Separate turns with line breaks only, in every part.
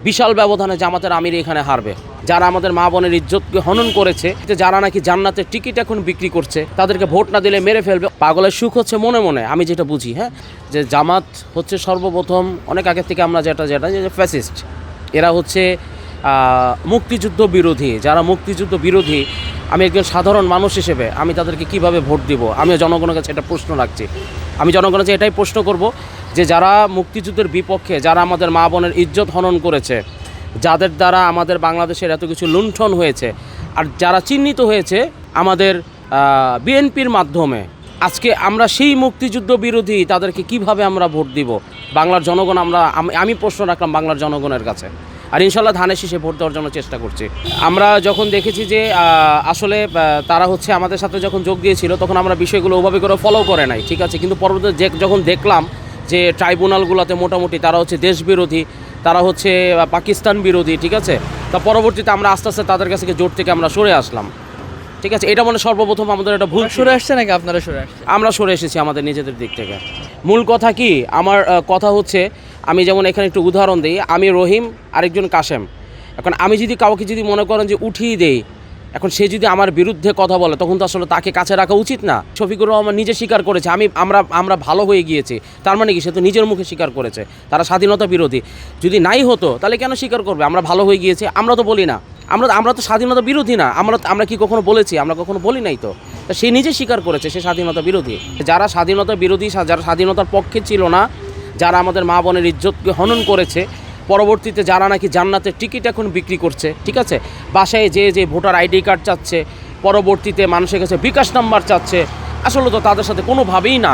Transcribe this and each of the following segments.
বিশাল ব্যবধানে জামাতের আমির এখানে হারবে। যারা আমাদের মা বোনের ইজ্জতকে হনন করেছে, যারা নাকি জান্নাতের টিকিট এখন বিক্রি করছে, তাদেরকে ভোট না দিলে মেরে ফেলবে। পাগলের সুখ হচ্ছে মনে মনে, আমি যেটা বুঝি, হ্যাঁ, যে জামাত হচ্ছে সর্বপ্রথম অনেক আগে থেকে আমরা যেটা যে ফ্যাসিস্ট, এরা হচ্ছে মুক্তিযুদ্ধ বিরোধী। যারা মুক্তিযুদ্ধ বিরোধী, আমি একজন সাধারণ মানুষ হিসেবে আমি তাদেরকে কিভাবে ভোট দিব, আমি জনগণের কাছে এটা প্রশ্ন রাখছি। আমি জনগণের কাছে এটাই প্রশ্ন করব যে যারা মুক্তিযুদ্ধের বিপক্ষে, যারা আমাদের মা বোনের ইজ্জত হনন করেছে, যাদের দ্বারা আমাদের বাংলাদেশের এত কিছু লুণ্ঠন হয়েছে, আর যারা চিহ্নিত হয়েছে আমাদের বিএনপির মাধ্যমে, আজকে আমরা সেই মুক্তিযুদ্ধ বিরোধী, তাদেরকে কিভাবে আমরা ভোট দিব? বাংলার জনগণ, আমি প্রশ্ন রাখলাম বাংলার জনগণের কাছে। আর ইনশাল্লাহ ধানের শীষে ভোট দেওয়ার জন্য চেষ্টা করছি। আমরা যখন দেখেছি যে আসলে তারা হচ্ছে আমাদের সাথে যখন যোগ দিয়েছিল, তখন আমরা বিষয়গুলো ওভাবে করে ফলো করে নাই, ঠিক আছে। কিন্তু পরবর্তীতে যখন দেখলাম যে ট্রাইব্যুনালগুলোতে মোটামুটি তারা হচ্ছে দেশ বিরোধী, তারা হচ্ছে পাকিস্তান বিরোধী, ঠিক আছে, তা পরবর্তীতে আমরা আস্তে আস্তে তাদের কাছে জোট থেকে আমরা সরে আসলাম, ঠিক আছে। এটা মানে সর্বপ্রথম আমাদের একটা ভুল।
সরে আসছে নাকি আপনারা সরে আসছে?
আমরা সরে এসেছি আমাদের নিজেদের দিক থেকে। মূল কথা কি, আমার কথা হচ্ছে, আমি যেমন এখানে একটু উদাহরণ দিই, আমি রহিম, আরেকজন কাশেম। এখন আমি যদি কাউকে যদি মনে করেন যে উঠিয়ে দেই, এখন সে যদি আমার বিরুদ্ধে কথা বলে, তখন তো আসলে তাকে কাছে রাখা উচিত না। শফিকুর রহমান নিজে স্বীকার করেছে আমরা ভালো হয়ে গিয়েছি, তার মানে কি সে তো নিজের মুখে স্বীকার করেছে তারা স্বাধীনতা বিরোধী। যদি নাই হতো তাহলে কেন স্বীকার করবে আমরা ভালো হয়ে গিয়েছি? আমরা তো বলি না, আমরা তো স্বাধীনতা বিরোধী না। আমরা কি কখনো বলেছি? আমরা কখনো বলি নাই তো। সে নিজে স্বীকার করেছে সে স্বাধীনতা বিরোধী। যারা স্বাধীনতা বিরোধী, যারা স্বাধীনতার পক্ষে ছিল না, যারা আমাদের মা বোনের ইজ্জতকে হনন করেছে, পরবর্তীতে যারা নাকি জান্নাতের টিকিট এখন বিক্রি করছে, ঠিক আছে, বাসায় যে ভোটার আইডি কার্ড চাচ্ছে, পরবর্তীতে মানুষের কাছে বিকাশ নাম্বার চাচ্ছে, আসলে তো তাদের সাথে কোনোভাবেই না।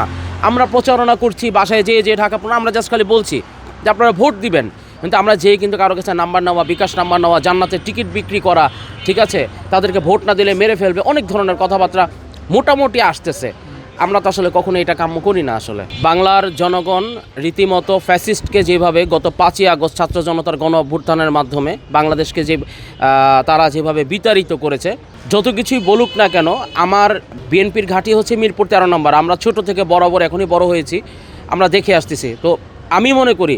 আমরা প্রচারণা করছি বাসায় যে ঢাকা, আমরা জাস্ট খালি বলছি যে আপনারা ভোট দিবেন, কিন্তু আমরা কিন্তু কারো কাছে নাম্বার নেওয়া, বিকাশ নাম্বার নেওয়া, জান্নাতের টিকিট বিক্রি করা, ঠিক আছে, তাদেরকে ভোট না দিলে মেরে ফেলবে, অনেক ধরনের কথাবার্তা মোটামুটি আসতেছে। আমরা তো আসলে কখনো এটা কাম্য করি না। আসলে বাংলার জনগণ রীতিমতো ফ্যাসিস্টকে যেভাবে গত 5ই আগস্ট ছাত্র জনতার গণ অভ্যুত্থানের মাধ্যমে বাংলাদেশকে তারা যেভাবে বিতাড়িত করেছে, যত কিছুই বলুক না কেন, আমার বিএনপির ঘাঁটি হচ্ছে মিরপুর 13 নম্বর। আমরা ছোট থেকে বরাবর, এখনই বড় হয়েছি, আমরা দেখে আসতেছি। তো আমি মনে করি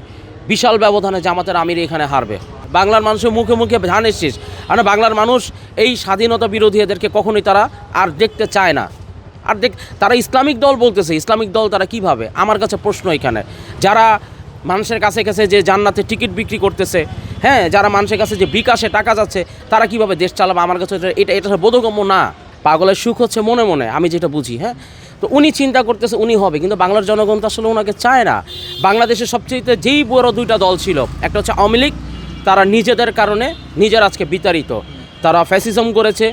বিশাল ব্যবধানে জামাতের আমির এখানে হারবে। বাংলার মানুষের মুখে মুখে ধানের শীষ, আর বাংলার মানুষ এই স্বাধীনতা বিরোধী এদেরকে কখনোই তারা আর দেখতে চায় না। আর তারা ইসলামিক দল বলতেছে, ইসলামিক দল তারা কিভাবে? আমার কাছে প্রশ্ন এখানে। যারা মানুষের কাছে যে জান্নাতের টিকিট বিক্রি করতেছে, হ্যাঁ, যারা মানুষের কাছে যে বিকাশে টাকা যাচ্ছে, তারা কিভাবে দেশ চালাবে? আমার কাছে এটা বোধগম্য না। পাগলের সুখ হচ্ছে মনে মনে, আমি যেটা বুঝি, হ্যাঁ। তো উনি চিন্তা করতেছে উনি হবে, কিন্তু বাংলার জনগণ তো আসলে ওনাকে চায় না। বাংলাদেশের সবচেয়ে যেই বড় 2টা দল ছিল, একটা হচ্ছে আওয়ামী লীগ, তারা নিজেদের কারণে নিজের আজকে বিতাড়িত, তারা ফ্যাসিজম করেছে।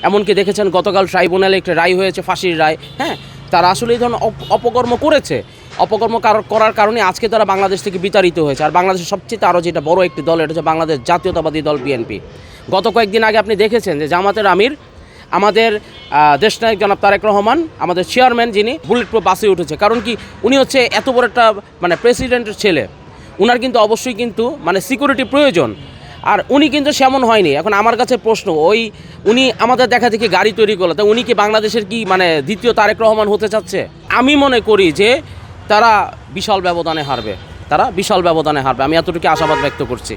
এমনকি দেখেছেন গতকাল ট্রাইব্যুনালে একটা রায় হয়েছে, ফাঁসির রায়, হ্যাঁ। তারা আসলে এই ধরনের অপকর্ম করেছে, অপকর্ম করার কারণে আজকে তারা বাংলাদেশ থেকে বিতাড়িত হয়েছে। আর বাংলাদেশের সবচেয়ে আরও যেটা বড় একটি দল, এটা হচ্ছে বাংলাদেশ জাতীয়তাবাদী দল বিএনপি। গত কয়েকদিন আগে আপনি দেখেছেন যে জামাতের আমির, আমাদের দেশনায়ক জনাব তারেক রহমান, আমাদের চেয়ারম্যান, যিনি বুলেট প্রুফ বাসে উঠেছে। কারণ কি, উনি হচ্ছে এত বড় একটা প্রেসিডেন্টের ছেলে, উনার কিন্তু অবশ্যই কিন্তু সিকিউরিটি প্রয়োজন। আর উনি কিন্তু সেমন হয়নি। এখন আমার কাছে প্রশ্ন, উনি আমাদের দেখা দেখি গাড়ি তৈরি করলো, তা উনি কি বাংলাদেশের কি দ্বিতীয় তারেক রহমান হতে চাচ্ছে? আমি মনে করি যে তারা বিশাল ব্যবধানে হারবে, আমি এতটুকু আশাবাদ ব্যক্ত করছি।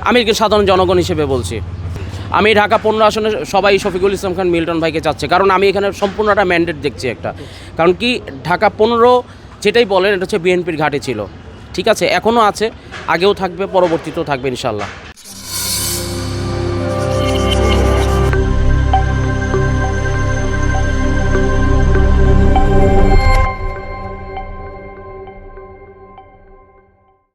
আমি সাধারণ জনগণ হিসেবে বলছি। আমি ঢাকা 15 আসনে সবাই শফিকুল ইসলাম খান মিল্টন ভাইকে চাচ্ছে, কারণ আমি এখানে সম্পূর্ণ একটা ম্যান্ডেট দেখছি একটা। কারণ কি, ঢাকা 15 যেটাই বলেন, এটা হচ্ছে বিএনপির ঘাঁটি ছিল, ঠিক আছে, এখনও আছে, আগেও থাকবে, পরবর্তীতেও থাকবে ইনশাল্লাহ।